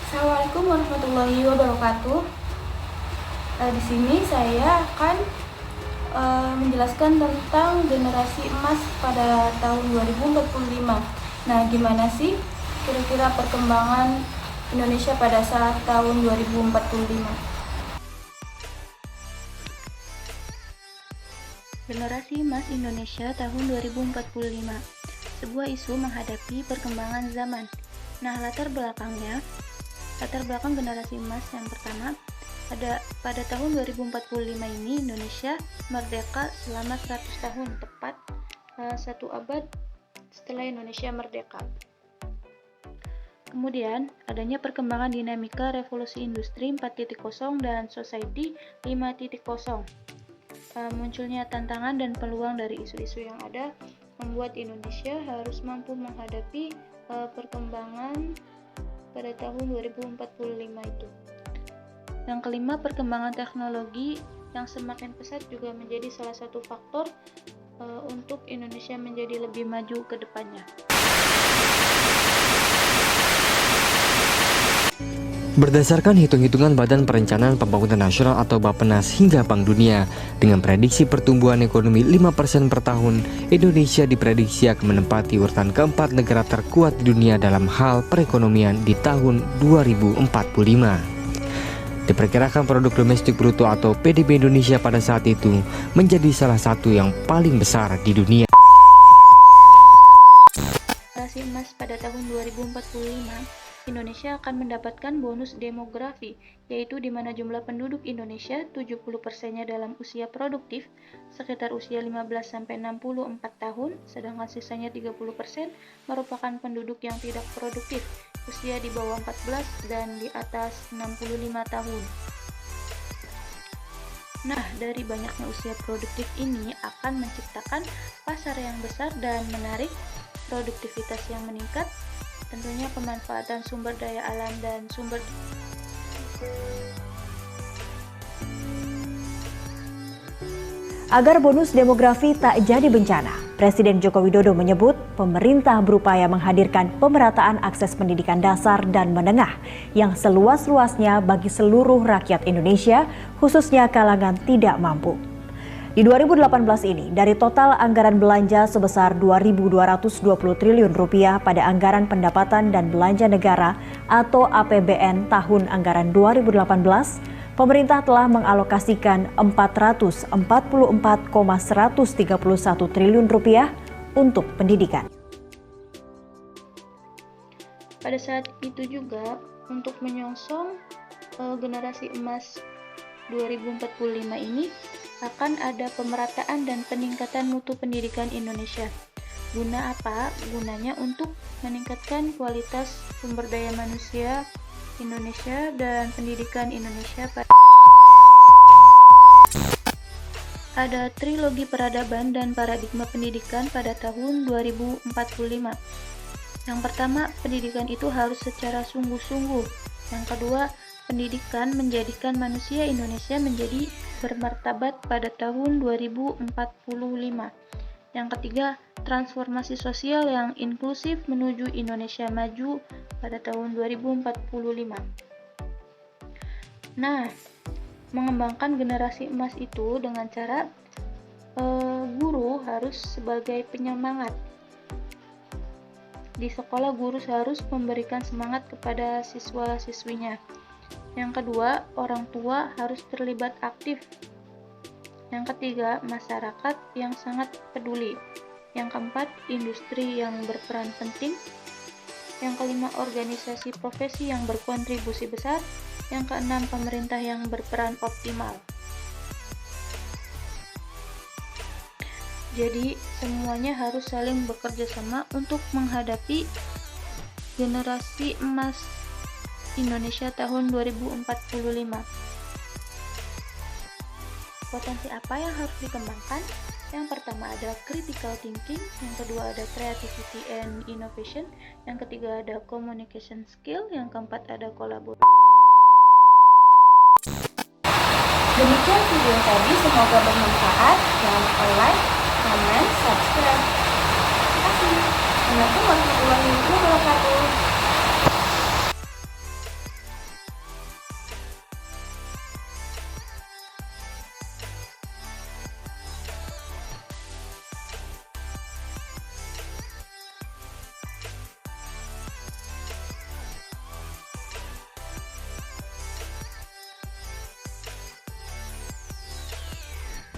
Assalamualaikum warahmatullahi wabarakatuh. Di sini saya akan menjelaskan tentang generasi emas pada tahun 2045. Nah, gimana sih kira-kira perkembangan Indonesia pada saat tahun 2045? Generasi Emas Indonesia tahun 2045, sebuah isu menghadapi perkembangan zaman. Nah, latar belakang generasi emas yang pertama, pada tahun 2045 ini Indonesia merdeka selama 100 tahun, tepat 1 abad setelah Indonesia merdeka. Kemudian, adanya perkembangan dinamika revolusi industri 4.0 dan society 5.0. Munculnya tantangan dan peluang dari isu-isu yang ada membuat Indonesia harus mampu menghadapi perkembangan pada tahun 2045 itu. Yang kelima, perkembangan teknologi yang semakin pesat juga menjadi salah satu faktor untuk Indonesia menjadi lebih maju ke depannya. Berdasarkan hitung-hitungan Badan Perencanaan Pembangunan Nasional atau Bappenas hingga Bank Dunia, dengan prediksi pertumbuhan ekonomi 5% per tahun, Indonesia diprediksi akan menempati urutan keempat negara terkuat di dunia dalam hal perekonomian di tahun 2045. Diperkirakan produk domestik bruto atau PDB Indonesia pada saat itu menjadi salah satu yang paling besar di dunia. Generasi emas pada tahun 2045, Indonesia akan mendapatkan bonus demografi, yaitu di mana jumlah penduduk Indonesia 70%-nya dalam usia produktif, sekitar usia 15-64 tahun, sedangkan sisanya 30% merupakan penduduk yang tidak produktif, usia di bawah 14 dan di atas 65 tahun. Nah, dari banyaknya usia produktif ini akan menciptakan pasar yang besar dan menarik, produktivitas yang meningkat, tentunya pemanfaatan sumber daya alam dan sumber Agar bonus demografi tak jadi bencana, Presiden Joko Widodo menyebut pemerintah berupaya menghadirkan pemerataan akses pendidikan dasar dan menengah yang seluas-luasnya bagi seluruh rakyat Indonesia, khususnya kalangan tidak mampu. Di 2018 ini, dari total anggaran belanja sebesar Rp2.220 triliun pada anggaran pendapatan dan belanja negara atau APBN tahun anggaran 2018, pemerintah telah mengalokasikan Rp444,131 triliun untuk pendidikan. Pada saat itu juga, untuk menyongsong generasi emas 2045 ini, akan ada pemerataan dan peningkatan mutu pendidikan Indonesia. Guna apa? Gunanya untuk meningkatkan kualitas sumber daya manusia Indonesia dan pendidikan Indonesia. Ada trilogi peradaban dan paradigma pendidikan pada tahun 2045. Yang pertama, pendidikan itu harus secara sungguh-sungguh. Yang kedua, pendidikan menjadikan manusia Indonesia menjadi bermartabat pada tahun 2045. Yang ketiga, transformasi sosial yang inklusif menuju Indonesia maju pada tahun 2045. Nah, mengembangkan generasi emas itu dengan cara guru harus sebagai penyemangat. Di sekolah, guru harus memberikan semangat kepada siswa-siswinya. Yang kedua, orang tua harus terlibat aktif. Yang ketiga, masyarakat yang sangat peduli. Yang keempat, industri yang berperan penting. Yang kelima, organisasi profesi yang berkontribusi besar. Yang keenam, pemerintah yang berperan optimal. Jadi, semuanya harus saling bekerja sama untuk menghadapi generasi emas Indonesia tahun 2045. Potensi apa yang harus dikembangkan? Yang pertama ada critical thinking, yang kedua ada creativity and innovation, yang ketiga ada communication skill, yang keempat ada kolaborasi. Demikian video tadi, semoga bermanfaat. Jangan lupa like, comment,